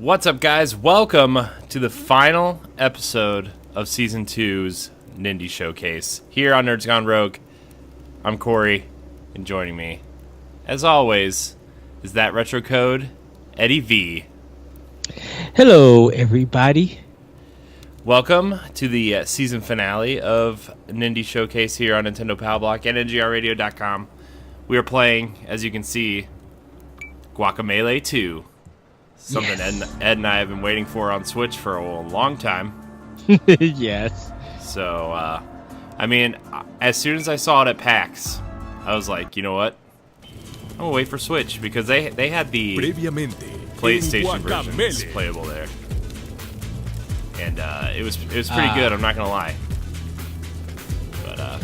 What's up, guys? Welcome to the final episode of Season 2's Nindy Showcase here on Nerds Gone Rogue. I'm Corey, and joining me, as always, is that retro code, Eddie V. Hello, everybody. Welcome to the season finale of Nindy Showcase here on Nintendo Power Block and NGRradio.com. We are playing, as you can see, Guacamelee 2. Something Yes. Ed and I have been waiting for on Switch for a long time. Yes. So, as soon as I saw it at PAX, I was like, you know what? I'm gonna wait for Switch because they had the PlayStation versions playable there, and it was pretty good. I'm not gonna lie, but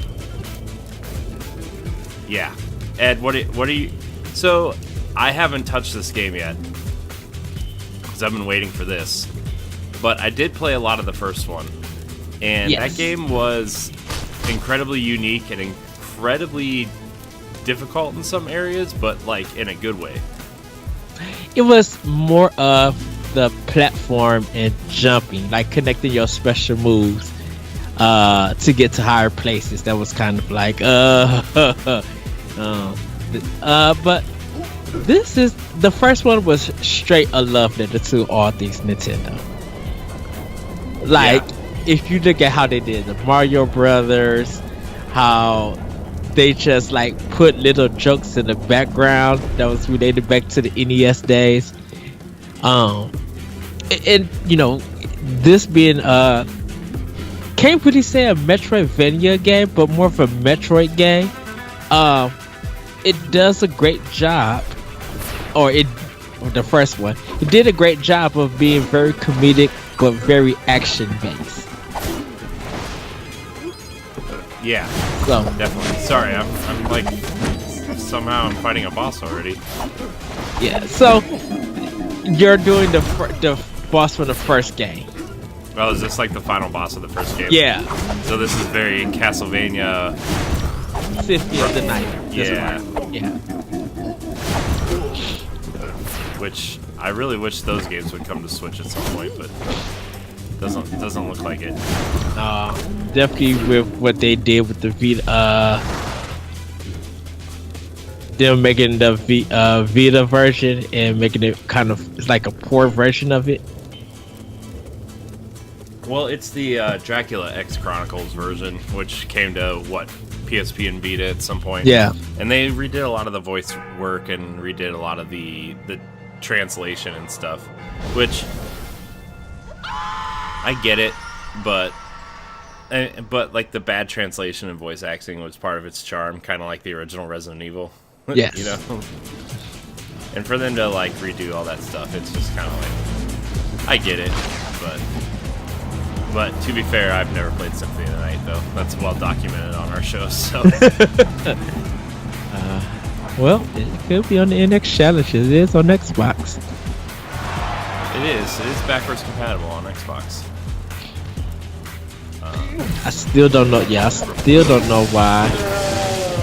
yeah. Ed, what are you? So I haven't touched this game yet because I've been waiting for this, but I did play a lot of the first one, and that game was incredibly unique and incredibly difficult in some areas, but like in a good way. It was more of the platform and jumping, like connecting your special moves to get to higher places. That was kind of like but this is the first one was straight a love letter to all things Nintendo. Like, if you look at how they did the Mario Brothers, how they just like put little jokes in the background that was related back to the NES days. And you know, this being can't really say a Metroidvania game, but more of a Metroid game. It does a great job, the first one, it did a great job of being very comedic but very action based. Yeah, So definitely. Sorry, I'm like somehow I'm fighting a boss already. yeah, so you're doing the boss from the first game. Well, is this like the final boss of the first game? Yeah, So this is very Castlevania. 50 of the night. Yeah. Yeah. Which I really wish those games would come to Switch at some point, but doesn't look like it. Definitely with what they did with the Vita, them making the Vita version and making it kind of it's like a poor version of it. Well, it's the Dracula X Chronicles version, which came to PSP and Vita at some point. Yeah. And they redid a lot of the voice work and redid a lot of the translation and stuff, which I get it, but like the bad translation and voice acting was part of its charm, kind of like the original Resident Evil. Yes. You know. And for them to like redo all that stuff, it's just kind of like I get it, but to be fair, I've never played Symphony of the Night though. That's well documented on our show, so. Well, it could be on the NX challenges. It is on Xbox. It is backwards compatible on Xbox. I still don't know. Yeah, I still don't know why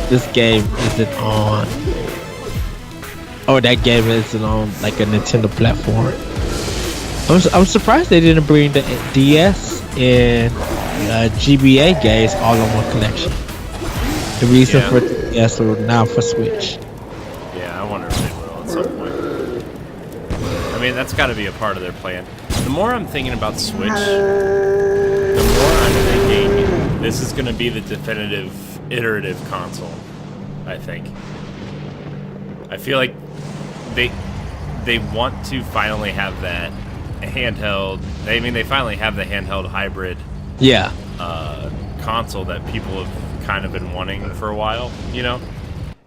this game isn't on. Oh, that game isn't on like a Nintendo platform. I'm surprised they didn't bring the DS and GBA games all in one collection. The reason for DS or now for Switch. Yeah, I wonder if they will at some point. I mean, that's got to be a part of their plan. The more I'm thinking about Switch, the more I'm thinking this is going to be the definitive iterative console, I think. I feel like they want to finally have that handheld. I mean, they finally have the handheld hybrid console that people have kind of been wanting for a while, you know?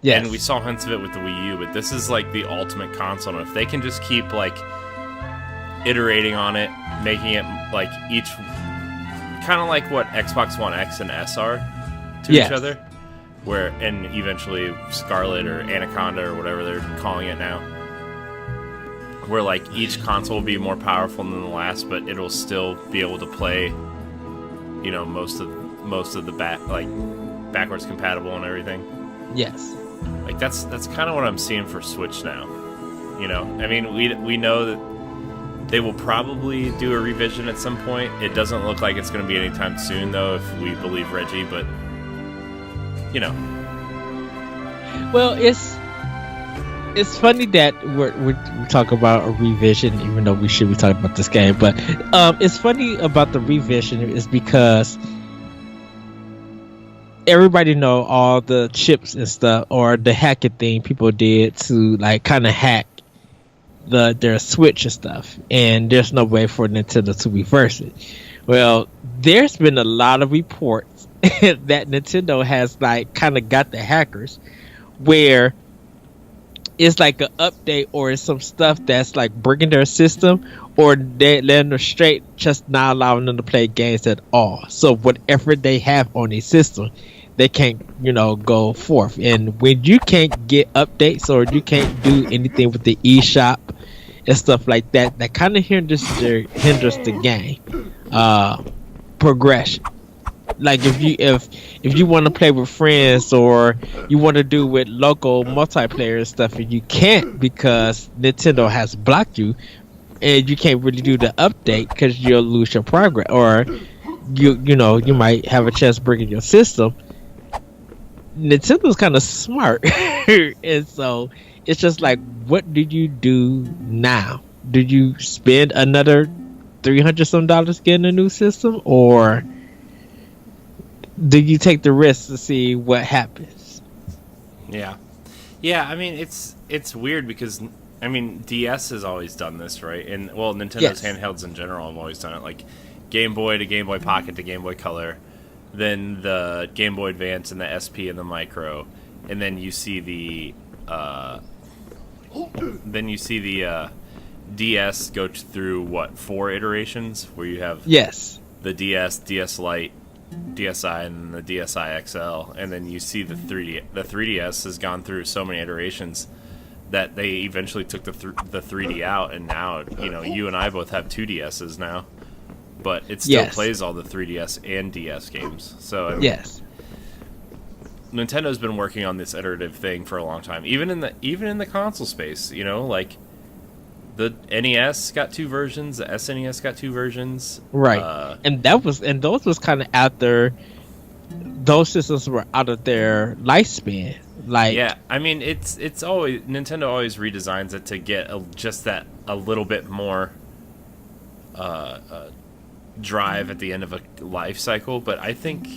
Yes. And we saw hints of it with the Wii U, but this is like the ultimate console. And if they can just keep like iterating on it, making it like each kind of like what Xbox One X and S are to each other, and eventually Scarlet or Anaconda or whatever they're calling it now, where like each console will be more powerful than the last, but it'll still be able to play, you know, most of the backwards compatible and everything. Yes. Like that's kind of what I'm seeing for Switch now. You know, I mean, we know that They will probably do a revision at some point. It doesn't look like it's going to be anytime soon, though, if we believe Reggie, but, you know. Well, it's funny that we talk about a revision, even though we should be talking about this game. But it's funny about the revision is because everybody know all the chips and stuff, or the hacking thing people did to like kind of hack their Switch and stuff, and there's no way for Nintendo to reverse it. Well, there's been a lot of reports that Nintendo has like kind of got the hackers, where it's like an update or some stuff that's like breaking their system, or they letting them straight just not allowing them to play games at all. So whatever they have on their system, they can't, go forth. And when you can't get updates or you can't do anything with the eShop and stuff like that, that kind of hinders the game progression. Like if you want to play with friends, or you want to do with local multiplayer and stuff, and you can't because Nintendo has blocked you, and you can't really do the update because you'll lose your progress, or you might have a chance of breaking your system. Nintendo's kind of smart, and so it's just like, what do you do now? Do you spend another $300 some getting a new system, or do you take the risk to see what happens? Yeah. I mean, it's weird because DS has always done this, right? And Nintendo's handhelds in general have always done it. Like Game Boy to Game Boy Pocket to Game Boy Color, then the Game Boy Advance and the SP and the Micro, and then you see the DS go through 4 iterations where you have the DS, DS Lite, DSi, and the DSi XL, and then you see the 3D. The 3DS has gone through so many iterations that they eventually took the 3D out, and now you and I both have 2DSs now, but it still plays all the 3DS and DS games. So Nintendo's been working on this iterative thing for a long time, even in the console space. Like the NES got 2 versions, the SNES got 2 versions, right? And those was kind of after those systems were out of their lifespan. Like, it's always Nintendo always redesigns it to get just that a little bit more drive at the end of a life cycle. But I think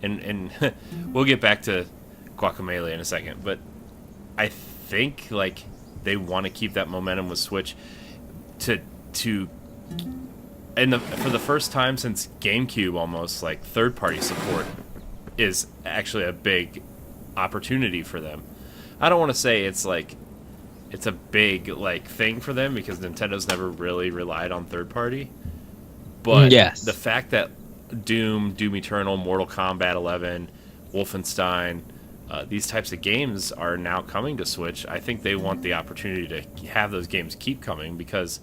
and we'll get back to Guacamelee in a second, but I think like they want to keep that momentum with Switch for the first time since GameCube, almost, like third-party support is actually a big opportunity for them. I don't want to say it's a big like thing for them because Nintendo's never really relied on third-party, but the fact that Doom Eternal, Mortal Kombat 11, Wolfenstein, these types of games are now coming to Switch, I think they want the opportunity to have those games keep coming, because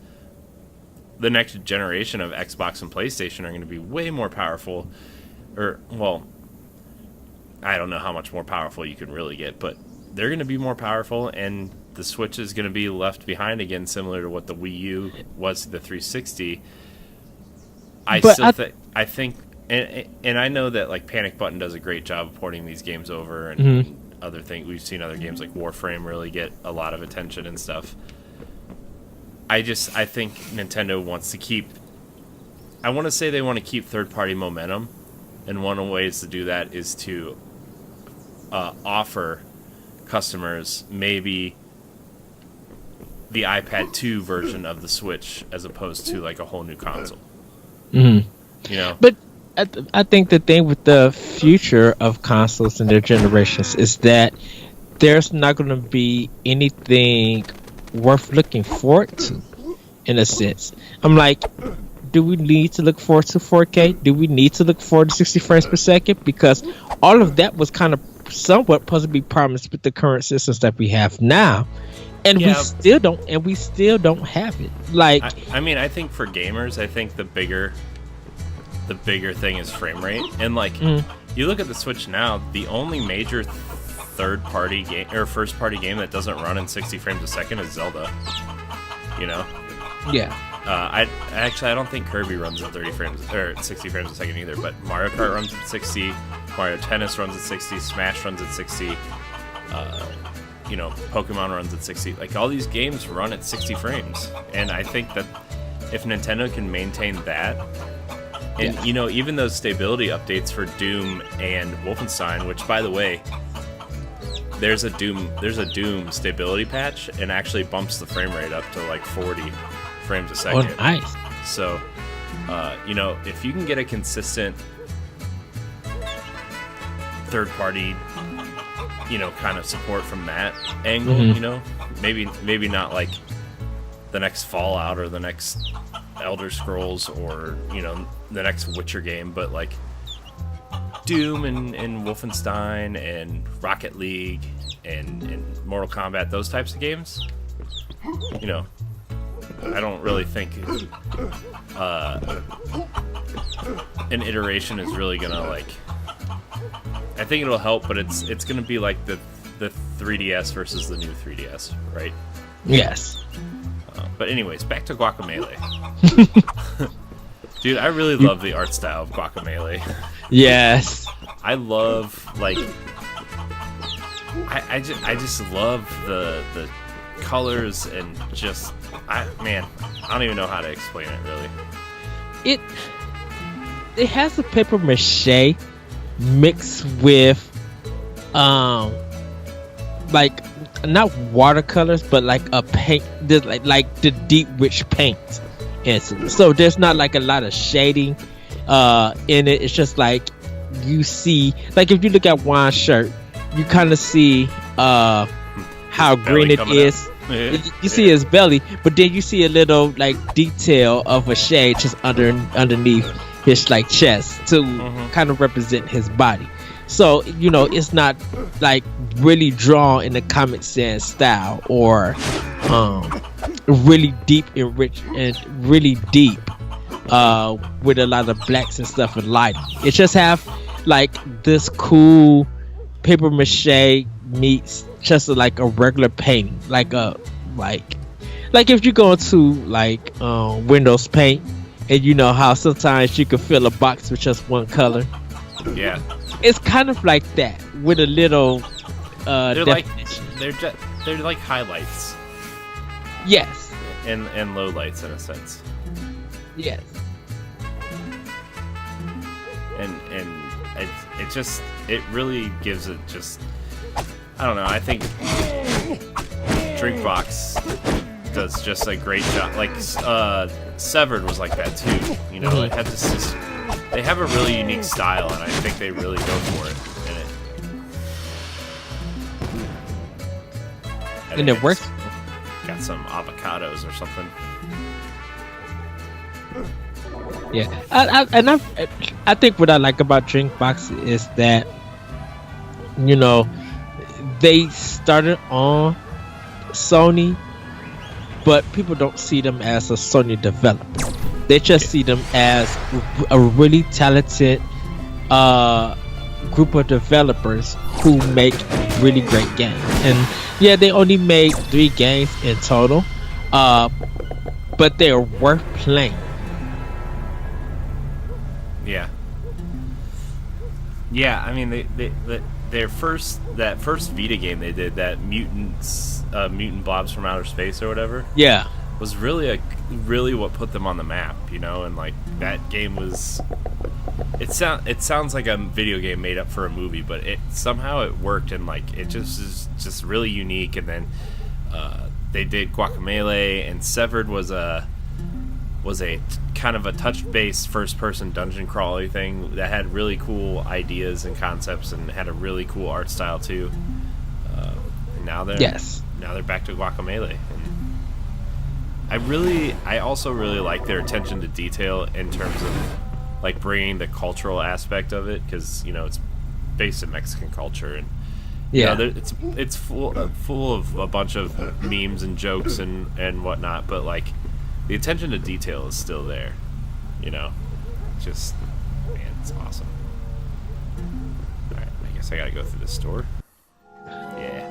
the next generation of Xbox and PlayStation are going to be way more powerful. I don't know how much more powerful you can really get, but they're going to be more powerful, and the Switch is going to be left behind again, similar to what the Wii U was to the 360. I think, and I know that like Panic Button does a great job of porting these games over, and other things. We've seen other games like Warframe really get a lot of attention and stuff. I think Nintendo wants to keep. I want to say they want to keep third-party momentum, and one of the ways to do that is to offer customers maybe the iPad 2 version of the Switch as opposed to like a whole new console. But I think the thing with the future of consoles and their generations is that there's not going to be anything worth looking forward to, in a sense. I'm like, do we need to look forward to 4K? Do we need to look forward to 60 frames per second? Because all of that was kind of somewhat supposed to be promised with the current systems that we have now. And we still don't have it. Like, I think for gamers, I think the bigger thing is frame rate. And like, you look at the Switch now, the only major third-party game or first-party game that doesn't run in 60 frames a second is Zelda. Yeah. I don't think Kirby runs at 30 frames or 60 frames a second either, but Mario Kart runs at 60, Mario Tennis runs at 60, Smash runs at 60, Pokemon runs at 60. Like, all these games run at 60 frames, and I think that if Nintendo can maintain that, and even those stability updates for Doom and Wolfenstein, which, by the way, there's a Doom stability patch, and actually bumps the frame rate up to like 40 frames a second. Oh, nice. So, if you can get a consistent third-party, kind of support from that angle, maybe not like the next Fallout or the next Elder Scrolls or the next Witcher game, but like Doom and Wolfenstein and Rocket League and Mortal Kombat, those types of games, I don't really think an iteration is really gonna like. I think it'll help, but it's gonna be like the 3DS versus the new 3DS, right? Yes. But anyways, back to Guacamelee. Dude, I really love the art style of Guacamelee. Yes. I love, like, I just love the colors and just, I don't even know how to explain it, really. It has a paper mache mixed with, like, not watercolors, but like a paint, like the deep rich paint. So there's not like a lot of shading in it. It's just like you see, like if you look at Juan's shirt, you kind of see how green it is. You see his belly, but then you see a little like detail of a shade just underneath his like chest to kind of represent his body. So it's not like really drawn in the Comic Sans style or really deep and rich and really deep with a lot of blacks and stuff and lighting. It just have like this cool paper mache meets just like a regular painting, like if you go to like Windows Paint, and you know how sometimes you can fill a box with just one color. Yeah, it's kind of like that with a little they're definition. They're like highlights. Yes. And lowlights in a sense. Yes. And it really gives it just, I don't know, I think Drinkbox does just a great job. Like Severed was like that too. It had this just, they have a really unique style, and I think they really go for it in it. And it works. Got some avocados or something. Yeah, I think what I like about Drinkbox is that they started on Sony, but people don't see them as a Sony developer. They just see them as a really talented group of developers who make really great games. And yeah, they only made 3 games in total, but they're worth playing. Yeah. I mean, their first Vita game they did, that mutant blobs from outer space or whatever. Yeah, was really what put them on the map, and like that game was. It sounds like a video game made up for a movie, but it worked, and like it just is just really unique. And then they did Guacamelee, and Severed was a kind of a touch-based first-person dungeon crawler thing that had really cool ideas and concepts, and had a really cool art style too. And now they're back to Guacamelee. And I also really like their attention to detail in terms of like bringing the cultural aspect of it, because it's based in Mexican culture, and it's full of a bunch of memes and jokes and whatnot, but like the attention to detail is still there. Just, man, it's awesome. All right, I guess I gotta go through the store. Yeah.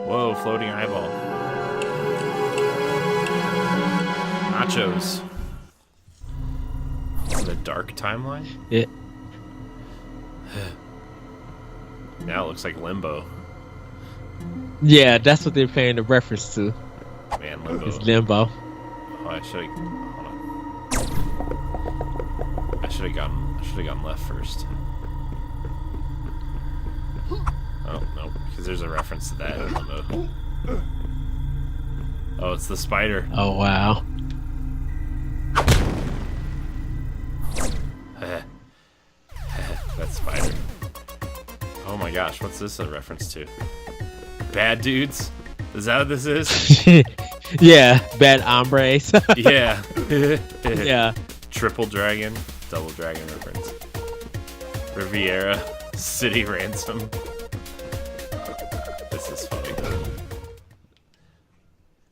Whoa, floating eyeball. nachos. The dark timeline? Yeah. Now it looks like Limbo. Yeah, that's what they're paying the reference to. Man, Limbo. It's Limbo. Oh, I should have. Hold on. I should have gone left first. Oh no, because there's a reference to that in Limbo. Oh, it's the spider. Oh wow. That spider. Oh my gosh, what's this a reference to? Bad dudes? Is that what this is? Yeah, bad hombres. Yeah. Yeah. Triple dragon, double dragon reference. Riviera, city ransom. This is funny.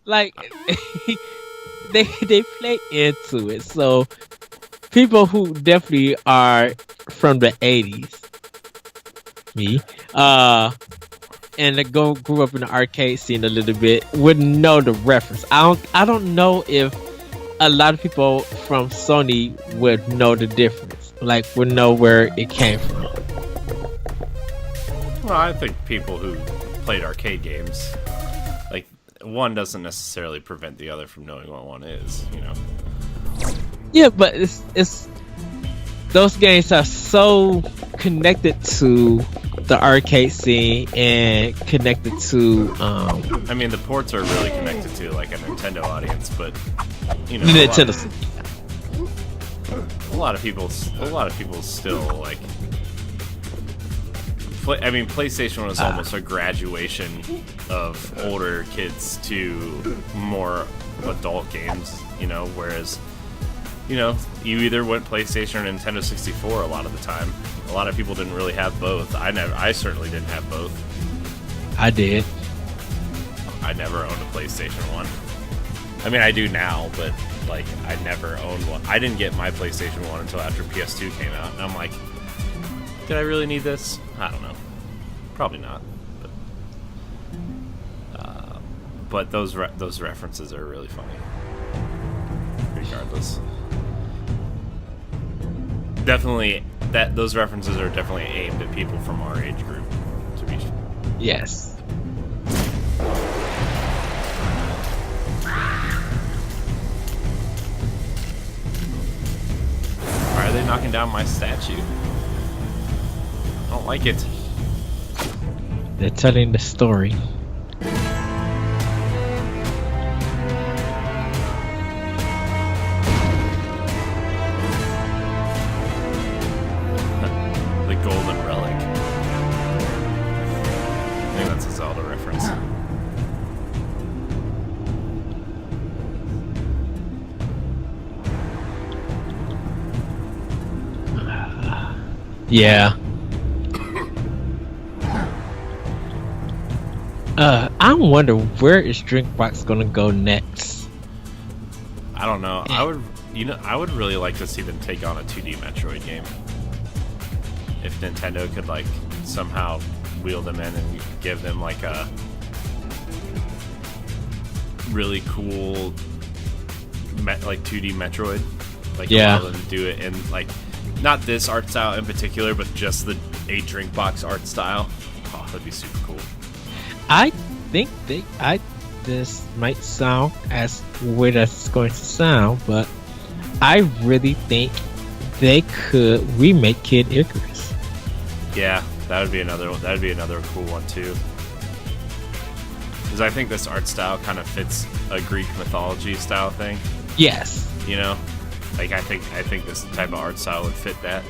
Like they play into it. So people who definitely are from the 80s, me, and that grew up in the arcade scene a little bit would know the reference. I don't know if a lot of people from Sony would know the difference, like would know where it came from. Well, I think people who played arcade games, like, one doesn't necessarily prevent the other from knowing what one is, you know? Yeah, but it's those games are so connected to the arcade scene and connected to I mean, the ports are really connected to, like, a Nintendo audience, but, you know, Nintendo. A lot of people still, like, I mean, PlayStation was almost a graduation of older kids to more adult games, you know, whereas, you know, you either went PlayStation or Nintendo 64 a lot of the time. A lot of people didn't really have both. I certainly didn't have both. I did. I never owned a PlayStation 1. I mean, I do now, but, like, I never owned one. I didn't get my PlayStation 1 until after PS2 came out, and I'm like, did I really need this? I don't know. Probably not. But those references are really funny. Regardless. Definitely, those references are definitely aimed at people from our age group, to be sure. Yes. Why are they knocking down my statue? I don't like it. They're telling the story. The golden relic. I think that's a Zelda reference. Yeah. I wonder where is Drinkbox gonna go next. I don't know. I would really like to see them take on a 2D Metroid game. If Nintendo could, like, somehow wheel them in and give them, like, a really cool, like, 2D Metroid. Like, yeah. Allow them to do it in, like, not this art style in particular, but just the 8 Drinkbox art style. Oh, that'd be super cool. I think this might sound as weird as it's going to sound, but I really think they could remake Kid Icarus. Yeah, that would be another cool one too. Because I think this art style kind of fits a Greek mythology style thing. Yes. You know, like I think this type of art style would fit that.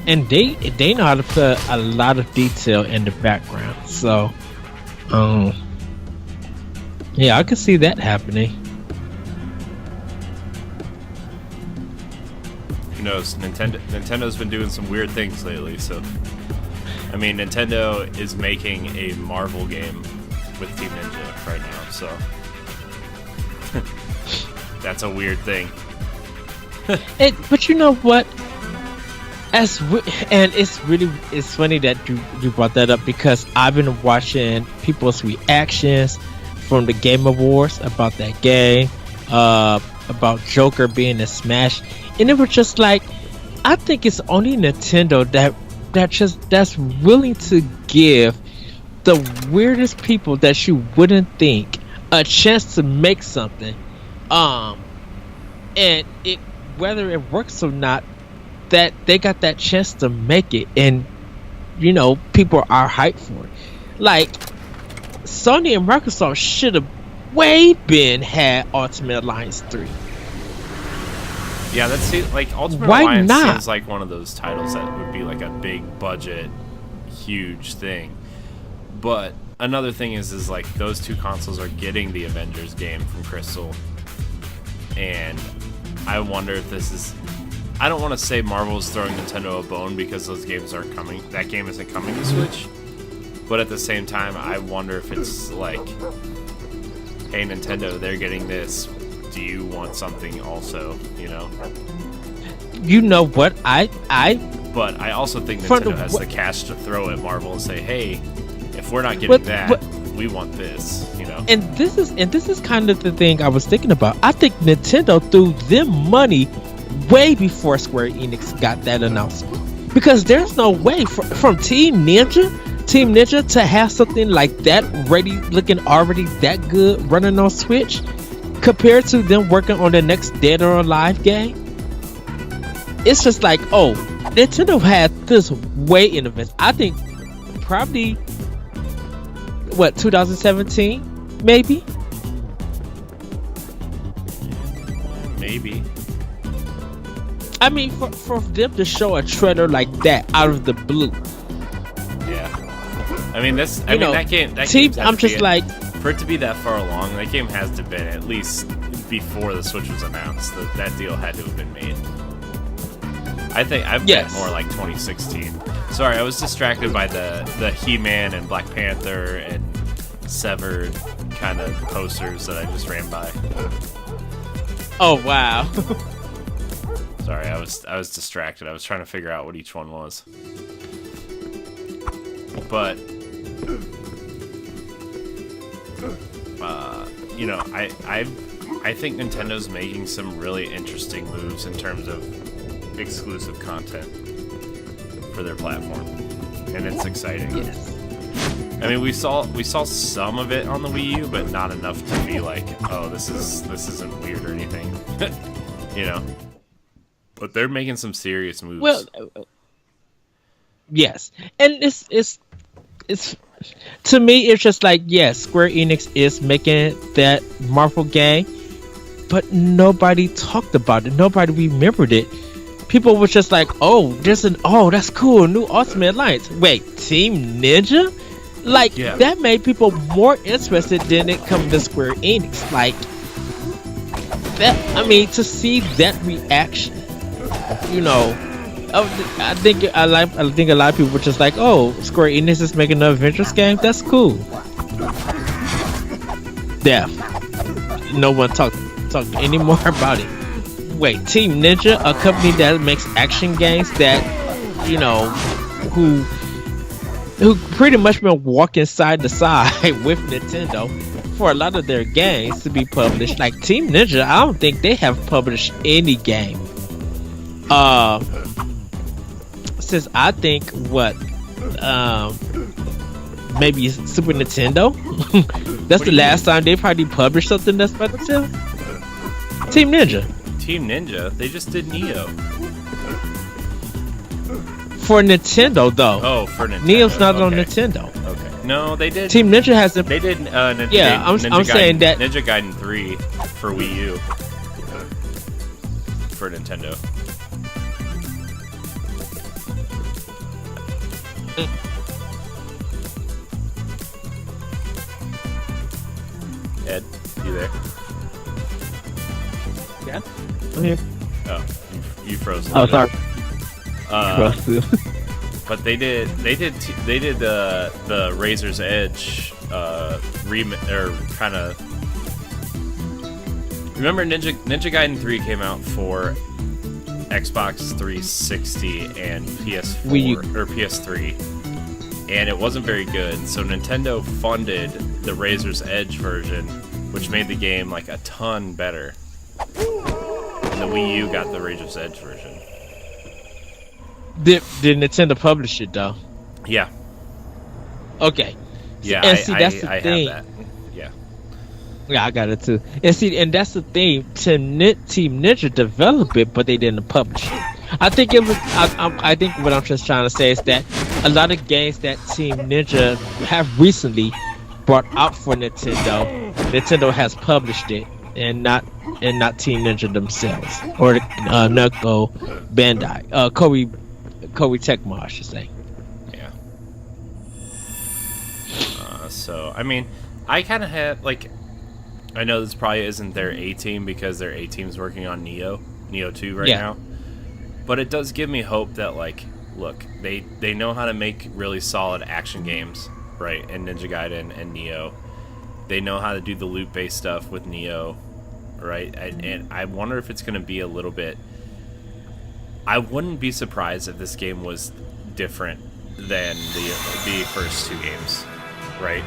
And they know how to put a lot of detail in the background. So, yeah, I could see that happening. Who knows? Nintendo's been doing some weird things lately. So, I mean, Nintendo is making a Marvel game with Team Ninja right now. So, that's a weird thing. But you know what? And it's funny that you brought that up, because I've been watching people's reactions from the Game Awards about that game. about Joker being in Smash, and it was just like, I think it's only Nintendo that's willing to give the weirdest people that you wouldn't think a chance to make something, and it whether it works or not, that they got that chance to make it, and people are hyped for it. Like, Sony and Microsoft should have way been had Ultimate Alliance 3. Yeah, that's like Ultimate Why Alliance not? seems like one of those titles that would be like a big budget, huge thing. But another thing is like those two consoles are getting the Avengers game from Crystal, and I wonder if this is. I don't want to say Marvel's throwing Nintendo a bone because those games aren't coming. That game isn't coming to Switch. But at the same time, I wonder if it's like, hey Nintendo, they're getting this. Do you want something also? You know what? But I also think Nintendo has the cash to throw at Marvel and say, hey, if we're not getting that, we want this. And this is kind of the thing I was thinking about. I think Nintendo threw them money way before Square Enix got that announcement, because there's no way from Team Ninja to have something like that looking already that good running on Switch compared to them working on the next Dead or Alive game. It's just like, oh, Nintendo had this way in advance. I think probably 2017 maybe. I mean, for them to show a trailer like that out of the blue. Yeah. I mean, that game. I'm just like, for it to be that far along, that game has to have been at least before the Switch was announced. That deal had to have been made. I think I've bet more like 2016. Sorry, I was distracted by the He-Man and Black Panther and Severed kind of posters that I just ran by. Oh wow. Sorry, I was distracted. I was trying to figure out what each one was. But I think Nintendo's making some really interesting moves in terms of exclusive content for their platform, and it's exciting. Yes. I mean, we saw some of it on the Wii U, but not enough to be like, oh, this isn't weird or anything. But they're making some serious moves. Well, yes, and it's to me, it's just like, yes, Square Enix is making that Marvel game, but nobody talked about it. Nobody remembered it. People were just like, oh, that's cool, new Ultimate Alliance. Wait, Team Ninja? Like, that made people more interested than it coming to Square Enix. Like, that, I mean, to see that reaction, I think a lot of people were just like, oh, Square Enix is making an Avengers game? That's cool. Yeah. No one talked any more about it. Wait, Team Ninja, a company that makes action games that, who pretty much been walking side to side with Nintendo for a lot of their games to be published. Like Team Ninja, I don't think they have published any game. Since I think maybe Super Nintendo. That's the last time they probably published something that's about to sell. Team Ninja. Team Ninja? They just did Neo. For Nintendo, though. Oh, for Nintendo. Neo's not on Nintendo. Okay. No, they did. Team Ninja hasn't. They did. I'm saying that Ninja Gaiden 3 for Wii U for Nintendo. Ed, you there? Yeah. I'm here. Oh, you froze. Oh, sorry. But they did the Razor's Edge kind of. Remember Ninja Gaiden 3 came out for Xbox 360 and PS4 or PS3, and it wasn't very good. So Nintendo funded the Razor's Edge version, which made the game like a ton better. And the Wii U got the Razor's Edge version. Did Nintendo publish it though? Yeah. Okay. Yeah, and see, that's the I thing. have that. Yeah. Yeah, I got it too. And see, and that's the thing. Team Ninja developed it, but they didn't publish it. I think it was. I think what I'm just trying to say is that a lot of games that Team Ninja have recently brought out for Nintendo has published it, and not Team Ninja themselves or Namco Bandai, Koei Tecmo, I should say. Yeah. So I mean, I kind of had like. I know this probably isn't their A team because their A team's working on Neo 2 right now. But it does give me hope that, like, look, they know how to make really solid action games, right? And Ninja Gaiden and Neo. They know how to do the loot-based stuff with Neo, right? And I wonder if it's going to be a little bit... I wouldn't be surprised if this game was different than the first two games, right?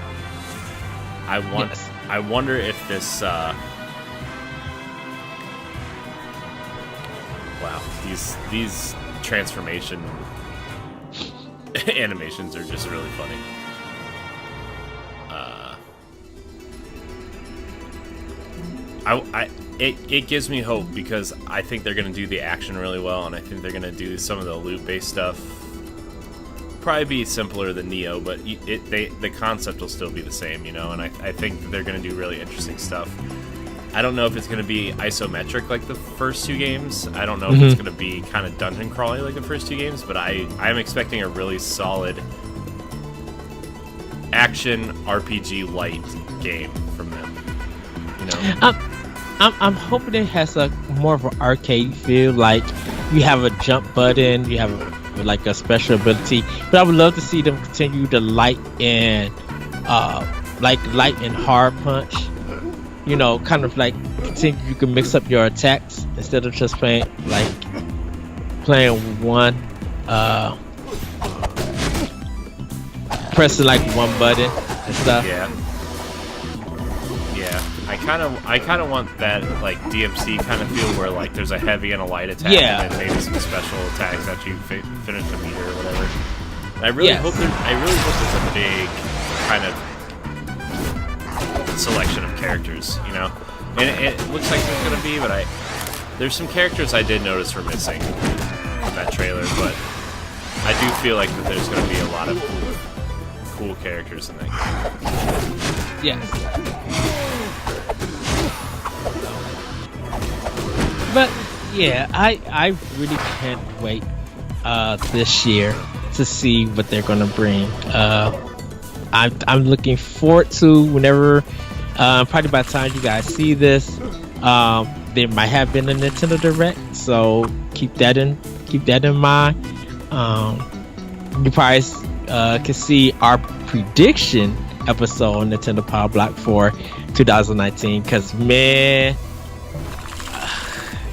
I wonder if this... wow, these transformation animations are just really funny. It gives me hope because I think they're gonna do the action really well, and I think they're gonna do some of the loot-based stuff. Probably be simpler than Neo, but the concept will still be the same, you know. And I think that they're gonna do really interesting stuff. I don't know if it's going to be isometric like the first two games. I don't know if it's going to be kind of dungeon crawly like the first two games, but I'm expecting a really solid action RPG light game from them. You know, I'm hoping it has a more of an arcade feel. Like you have a jump button, you have like a special ability. But I would love to see them continue to light and hard punch. You know, kind of like continue. You can mix up your attacks instead of just playing one, pressing like one button and stuff. Yeah. I kind of want that like DMC kind of feel where like there's a heavy and a light attack, and then maybe some special attacks after you finish the meter or whatever. And I really hope there's a big kind of selection of characters, you know, and it looks like there's gonna be, but there's some characters I did notice were missing in that trailer, but I do feel like that there's gonna be a lot of cool characters in that game. Yes. But yeah, I really can't wait this year to see what they're gonna bring. I'm looking forward to whenever, probably by the time you guys see this, there might have been a Nintendo Direct, so keep that in mind. You probably can see our prediction episode on Nintendo Power Block for 2019. Cause man,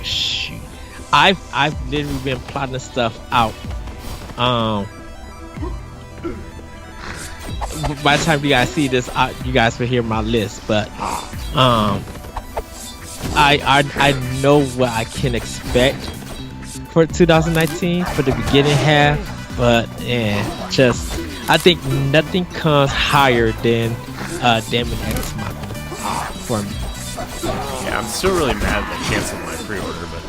shoot, I've literally been plotting stuff out. By the time you guys see this, you guys will hear my list. But I know what I can expect for 2019 for the beginning half. But I think nothing comes higher than Daemon X Machina for me. Yeah, I'm still really mad that they canceled my pre-order, but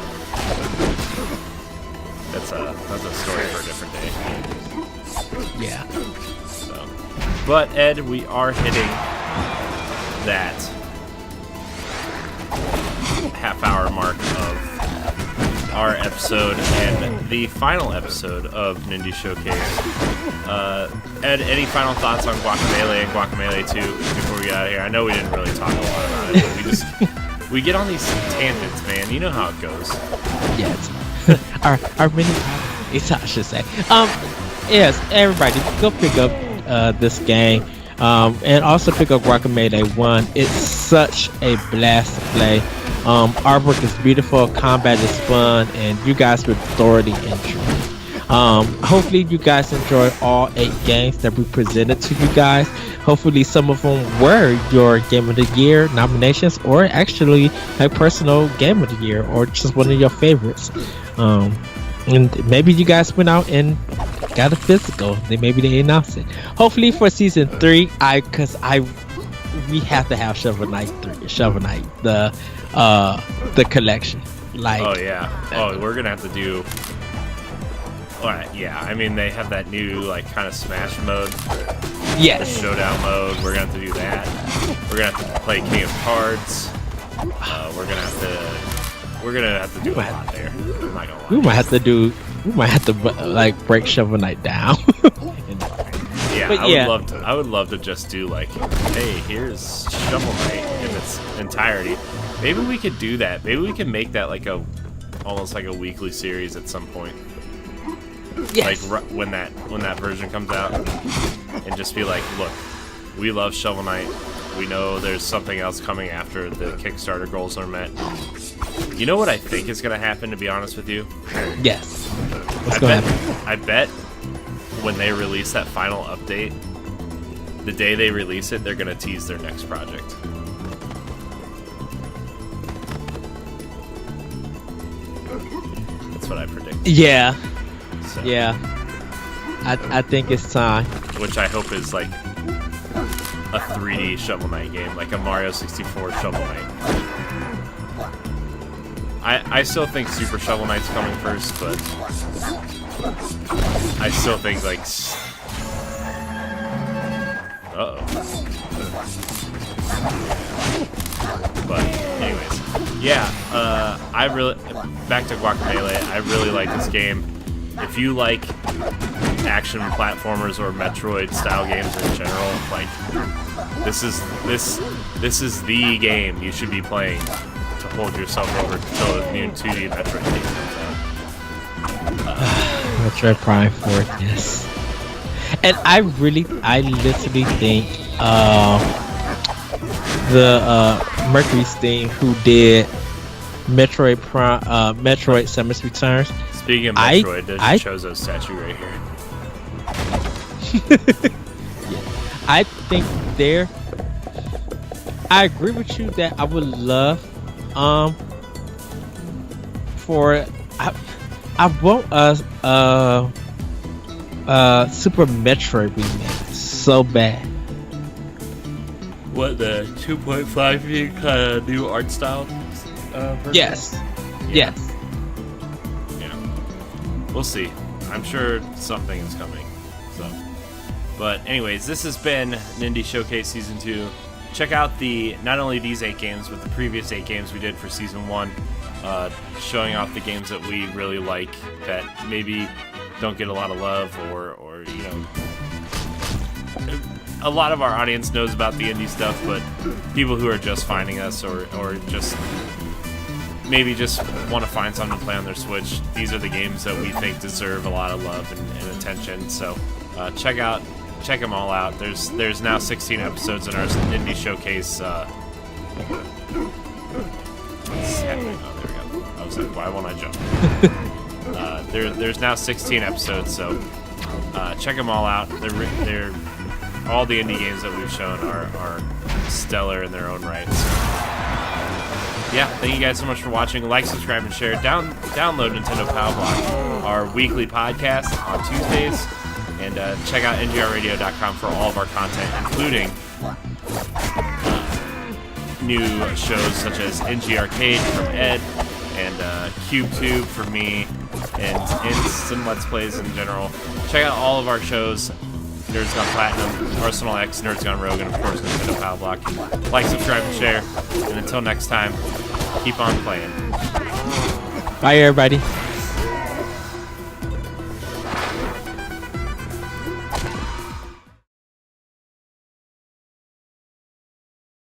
that's a story for a different day. Yeah. But Ed, we are hitting that half-hour mark of our episode and the final episode of Ninja Showcase. Ed, any final thoughts on Guacamelee and Guacamelee 2 before we get out of here? I know we didn't really talk a lot about it, but we get on these tangents, man. You know how it goes. Yes. our mini I should say. Yes, everybody go pick up this game, and also pick up Guacamelee 1. It's such a blast to play. Artwork is beautiful, combat is fun, and you guys would thoroughly enjoy. Hopefully you guys enjoyed all 8 games that we presented to you guys. Hopefully some of them were your Game of the Year nominations, or actually a personal Game of the Year, or just one of your favorites. And maybe you guys went out and got a physical. Maybe they announced it. Hopefully for season 3, we have to have Shovel Knight 3, Shovel Knight, the collection. Like, oh yeah. Oh, we're gonna have to do. All right, yeah. I mean, they have that new like kind of Smash mode. Yes. Showdown mode. We're gonna have to do that. We're gonna have to play King of Cards. We're gonna have to do a lot there. I'm not gonna lie. We might have to like break Shovel Knight down. Yeah, but I would love to just do like, hey, here's Shovel Knight in its entirety. Maybe we could do that. Maybe we can make that like almost like a weekly series at some point. Yes. Like when that version comes out, and just be like, look, we love Shovel Knight. We know there's something else coming after the Kickstarter goals are met. You know what I think is gonna happen? To be honest with you. Yes. What's gonna happen? I bet when they release that final update, the day they release it, they're gonna tease their next project. That's what I predict. Yeah. So, Yeah. I think it's time. which I hope is like a 3D Shovel Knight game, like a Mario 64 Shovel Knight. I still think Super Shovel Knight's coming first, but I still think like. Uh-oh. But anyways, yeah. I really back to Guacamelee. I really like this game. If you like action platformers or Metroid style games in general, like this is the game you should be playing to hold yourself over until the new 2D Metroid game comes out. Metroid Prime 4, yes. And I literally think the Mercury Steam who did Metroid Prime, Metroid Samus Returns. Speaking of Metroid, there's a Chozo statue right here. Yeah. I think I agree with you that I would love I want Super Metroid remake so bad. What, the 2.5 new art style? Yes. Yeah. Yes. Yeah. We'll see. I'm sure something is coming. So, but anyways, this has been Nindy Showcase Season 2. Check out not only these 8 games, but the previous 8 games we did for Season 1, showing off the games that we really like that maybe don't get a lot of love, or you know, a lot of our audience knows about the indie stuff, but people who are just finding us or just maybe just want to find something to play on their Switch, these are the games that we think deserve a lot of love and attention. So check them all out. There's now 16 episodes in our Indie Showcase. What's happening? Oh, there we go. I was like, why won't I jump? There's now 16 episodes, so check them all out. They're all the indie games that we've shown are stellar in their own rights. Yeah, thank you guys so much for watching. Like, subscribe, and share. Download Nintendo Power Block, our weekly podcast on Tuesdays, and check out ngrradio.com for all of our content, including new shows such as NG Arcade from Ed and CubeTube for me, and some Let's Plays in general. Check out all of our shows. Nerds Gone Platinum, Arsenal X, Nerds Gone Rogue, and of course Nintendo Power Block. Like, subscribe, and share. And until next time, keep on playing. Bye, everybody.